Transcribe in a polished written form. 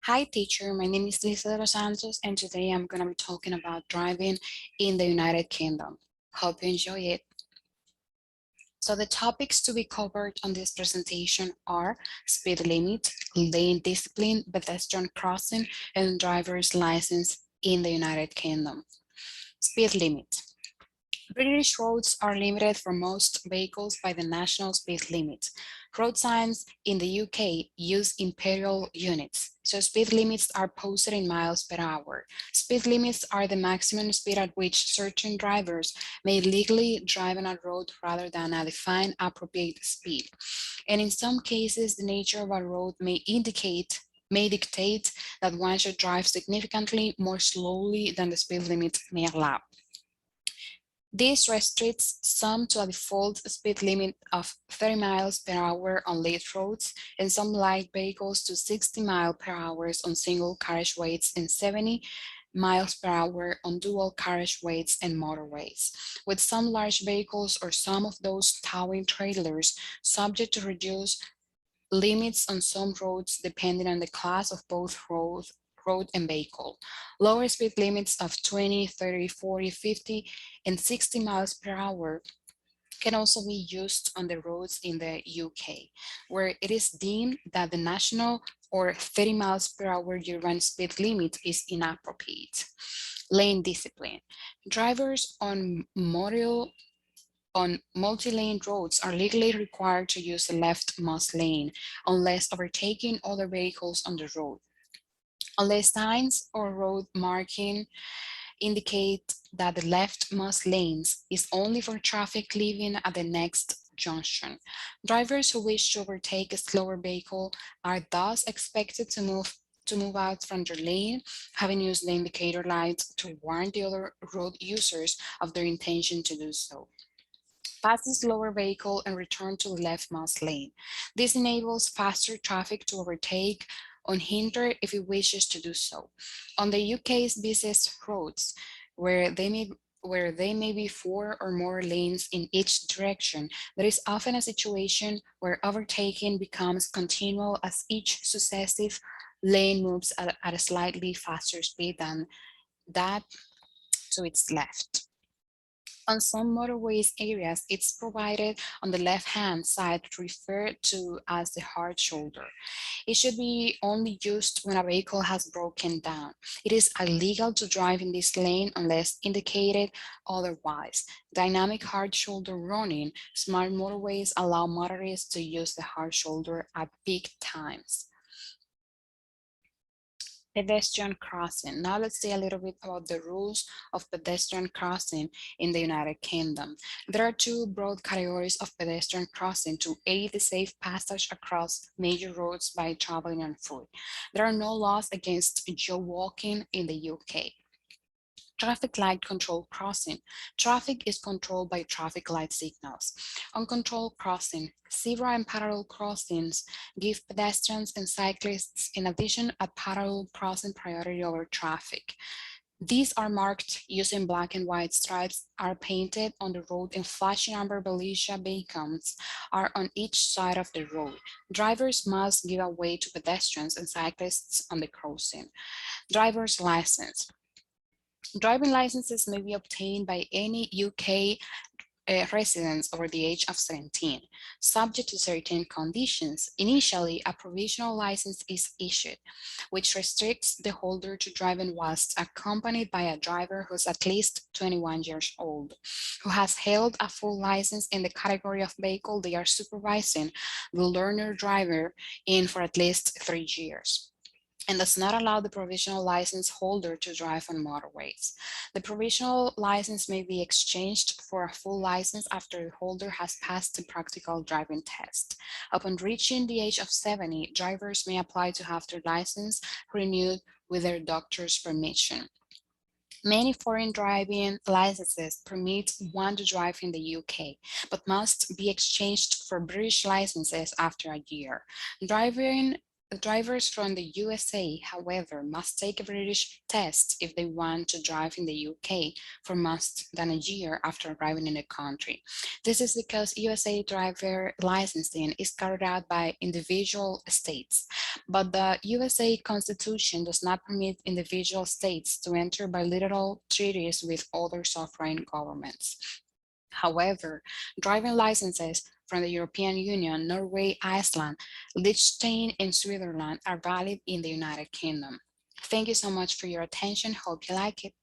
Hi teacher, my name is Lisa Dos Santos and today I'm going to be talking about driving in the United Kingdom. Hope you enjoy it. So the topics to be covered on this presentation are speed limit, lane discipline, pedestrian crossing, and driver's license in the United Kingdom. Speed limit. British roads are limited for most vehicles by the national speed limit. Road signs in the UK use imperial units, so speed limits are posted in miles per hour. Speed limits are the maximum speed at which certain drivers may legally drive on a road rather than a defined appropriate speed. And in some cases, the nature of a road may dictate that one should drive significantly more slowly than the speed limit may allow. This restricts some to a default speed limit of 30 miles per hour on late roads and some light vehicles to 60 miles per hour on single carriageways and 70 miles per hour on dual carriageways and motorways, with some large vehicles or some of those towing trailers subject to reduced limits on some roads depending on the class of both road and vehicle. Lower speed limits of 20, 30, 40, 50, and 60 miles per hour can also be used on the roads in the UK, where it is deemed that the national or 30 miles per hour year-round speed limit is inappropriate. Lane discipline. Drivers on multi-lane roads are legally required to use the leftmost lane unless overtaking other vehicles on the road. Unless signs or road marking indicate that the leftmost lanes is only for traffic leaving at the next junction. Drivers who wish to overtake a slower vehicle are thus expected to move out from their lane, having used the indicator lights to warn the other road users of their intention to do so. Pass the slower vehicle and return to the leftmost lane. This enables faster traffic to overtake unhindered if it wishes to do so. On the UK's busiest roads, where they may be four or more lanes in each direction, there is often a situation where overtaking becomes continual as each successive lane moves at a slightly faster speed than that to its left. On some motorways areas, it's provided on the left-hand side, referred to as the hard shoulder. It should be only used when a vehicle has broken down. It is illegal to drive in this lane unless indicated otherwise. Dynamic hard shoulder running, smart motorways allow motorists to use the hard shoulder at peak times. Pedestrian crossing. Now let's see a little bit about the rules of pedestrian crossing in the United Kingdom. There are two broad categories of pedestrian crossing to aid the safe passage across major roads by traveling on foot. There are no laws against jaywalking in the UK. Traffic light control crossing. Traffic is controlled by traffic light signals. Uncontrolled crossing. Zebra and parallel crossings give pedestrians and cyclists, in addition, a parallel crossing priority over traffic. These are marked using black and white stripes, are painted on the road, and flashing amber Belisha beacons are on each side of the road. Drivers must give way to pedestrians and cyclists on the crossing. Driver's license. Driving licenses may be obtained by any UK residents over the age of 17, subject to certain conditions. Initially, a provisional license is issued, which restricts the holder to driving whilst accompanied by a driver who is at least 21 years old, who has held a full license in the category of vehicle they are supervising the learner driver in for at least 3 years, and does not allow the provisional license holder to drive on motorways. The provisional license may be exchanged for a full license after the holder has passed the practical driving test. Upon reaching the age of 70, drivers may apply to have their license renewed with their doctor's permission. Many foreign driving licenses permit one to drive in the UK, but must be exchanged for British licenses after a year. Driving Drivers from the USA, however, must take a British test if they want to drive in the UK for more than a year after arriving in the country. This is because USA driver licensing is carried out by individual states, but the USA Constitution does not permit individual states to enter bilateral treaties with other sovereign governments. However, driving licenses from the European Union, Norway, Iceland, Liechtenstein, and Switzerland are valid in the United Kingdom. Thank you so much for your attention. Hope you like it.